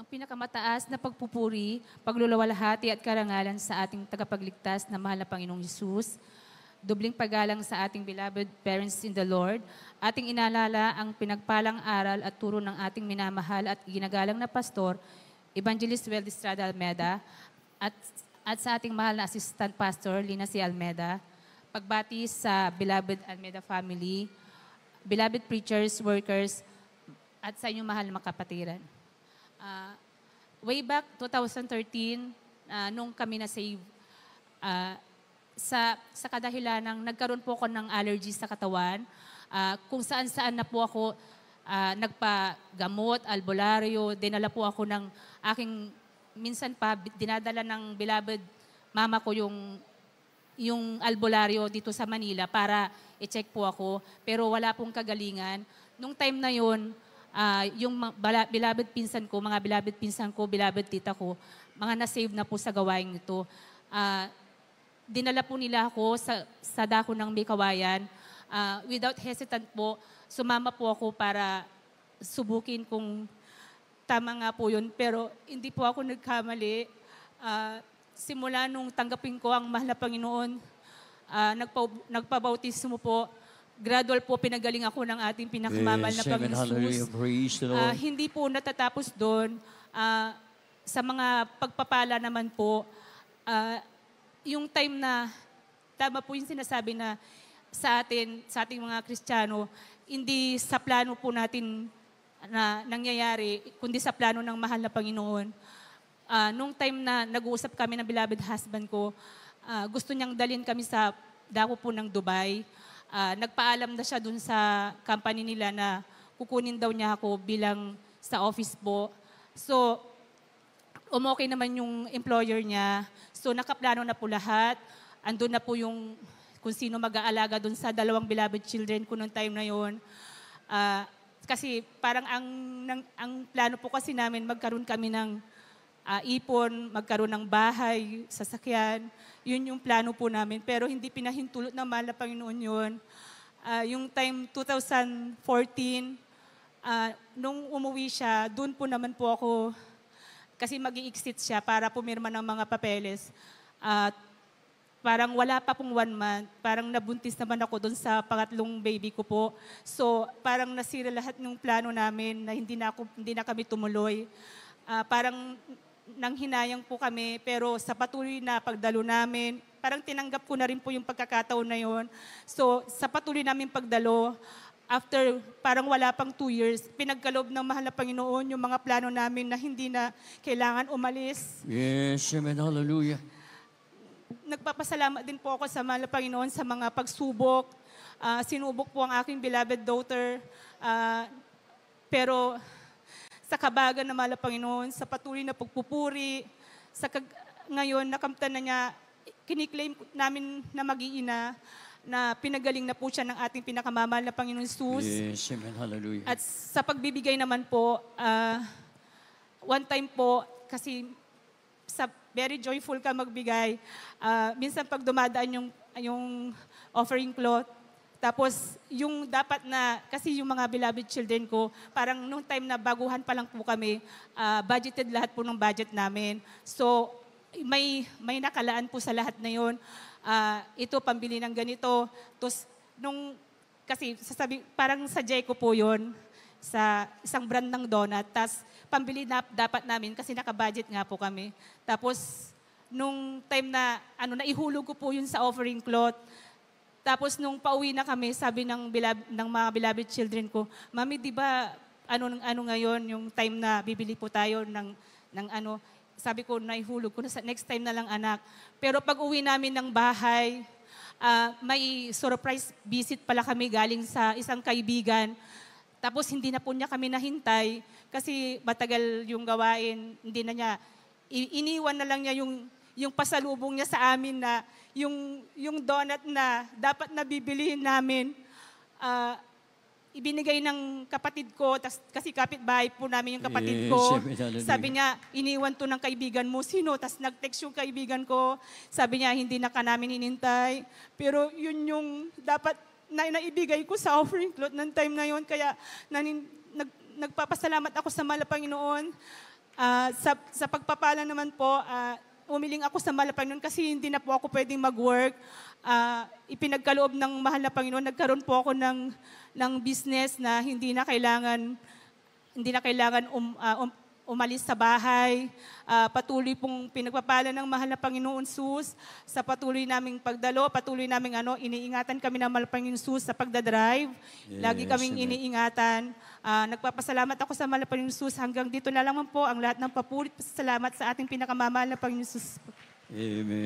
Ang pinakamataas na pagpupuri, paglulawalhati at karangalan sa ating tagapagligtas na mahal na Panginoong Hesus, dubling paggalang sa ating beloved parents in the Lord, ating inalala ang pinagpalang aral at turo ng ating minamahal at ginagalang na pastor, Evangelist Weldy Estrada Almeda, at sa ating mahal na assistant pastor, Lina C. Almeda, pagbati sa beloved Almeda family, beloved preachers, workers, at sa inyong mahal na mga kapatiran. Way back 2013, nung kami na-save, sa kadahilan ng nagkaroon po ako ng allergies sa katawan, kung saan-saan na po ako nagpagamot, albularyo, dinala po ako ng aking, minsan pa, dinadala ng beloved mama ko yung albularyo dito sa Manila para i-check po ako, pero wala pong kagalingan. Nung time na yun, yung beloved pinsan ko, mga beloved pinsan ko, beloved tita ko, mga na-save na po sa gawain ito. Dinala po nila ako sa dako ng may kawayan. Without hesitant po, sumama po ako para subukin kung tama nga po yun. Pero hindi po ako nagkamali. Simula nung tanggapin ko ang mahal na Panginoon, nagpabautismo po, gradual po pinagaling ako ng ating pinakamamal na Panginoon Jesus. Hindi po natatapos doon. Sa mga pagpapala naman po, yung time na, tama po yung sinasabi na sa ating mga Kristiyano, hindi sa plano po natin na nangyayari, kundi sa plano ng mahal na Panginoon. Nung time na nag-uusap kami ng beloved husband ko, gusto niyang dalhin kami sa dako po ng Dubai. Nagpaalam na siya dun sa company nila na kukunin daw niya ako bilang sa office po. So, umokay naman yung employer niya. So, nakaplano na po lahat. Andun na po yung kung sino mag-aalaga dun sa 2 beloved children ko noong time na yon. Kasi parang ang plano po kasi namin, magkaroon kami ng ipon, magkaroon ng bahay, sasakyan. Yun yung plano po namin. Pero hindi pinahintulot na mahal na Panginoon yun. Yung time 2014, nung umuwi siya, doon po naman po ako, kasi mag-i-exit siya para pumirma ng mga papeles. Parang wala pa pong 1 month, parang nabuntis naman ako doon sa pangatlong baby ko po. So parang nasira lahat ng plano namin na hindi na kami tumuloy. Parang nanghinayang po kami, pero sa patuloy na pagdalo namin, parang tinanggap ko na rin po yung pagkakataon na yon. So, sa patuloy namin pagdalo, after parang wala pang 2 years, pinagkaloob ng mahal na Panginoon yung mga plano namin na hindi na kailangan umalis. Yes, amen, hallelujah. Nagpapasalamat din po ako sa mahal na Panginoon sa mga pagsubok. Sinubok po ang aking beloved daughter. Pero sa kabagan na mahal na Panginoon, sa patuloy na pagpupuri, ngayon nakamtan na niya, kiniklaim namin na mag-iina, na pinagaling na po siya ng ating pinakamamahal na Panginoon Jesus. Yes, amen, hallelujah. At sa pagbibigay naman po, one time po, kasi very joyful ka magbigay. Minsan pag dumadaan yung offering cloth, tapos yung dapat na, kasi yung mga beloved children ko, parang nung time na baguhan pa lang po kami, budgeted lahat po ng budget namin. So may nakalaan po sa lahat na yun. Ito, pambili ng ganito. Tapos kasi parang sa Jayco po yun, sa isang brand ng donut. Tapos pambili na dapat namin kasi naka-budget nga po kami. Tapos nung time na naihulog ko po yun sa offering cloth. Tapos nung pauwi na kami, sabi ng mga beloved children ko, Mami, di ba ano ngayon yung time na bibili po tayo ng sabi ko, naihulog ko na sa next time na lang, anak. Pero pag uwi namin ng bahay, may surprise visit pala kami galing sa isang kaibigan. Tapos hindi na po niya kami nahintay kasi matagal yung gawain, hindi na niya, iniwan na lang niya yung pasalubong niya sa amin na yung donut na dapat na bibilihin namin, ibinigay ng kapatid ko, kasi kapitbahay po namin yung kapatid ko. Sabi niya, iniwan to ng kaibigan mo. Sino? Tas nag-text yung kaibigan ko. Sabi niya, hindi na ka namin inintay. Pero yun yung dapat na naibigay ko sa offering cloth ng time na yun. Kaya nagpapasalamat ako sa mahal na Panginoon. Sa pagpapala naman po, umiling ako sa mahal na Panginoon kasi hindi na po ako pwedeng mag-work. Ipinagkaloob ng mahal na Panginoon, nagkaroon po ako ng business na hindi na kailangan umalis sa bahay. Patuloy pong pinagpapala ng mahal na Panginoon Sus sa patuloy naming pagdalo, patuloy naming iniingatan kami ng mahal na Panginoon Sus sa pagdadrive. Lagi kaming iniingatan. Nagpapasalamat ako sa mahal na Panginoon Sus. Hanggang dito na lang po ang lahat ng papurit. Salamat sa ating pinakamamahal na Panginoon Sus. Amen.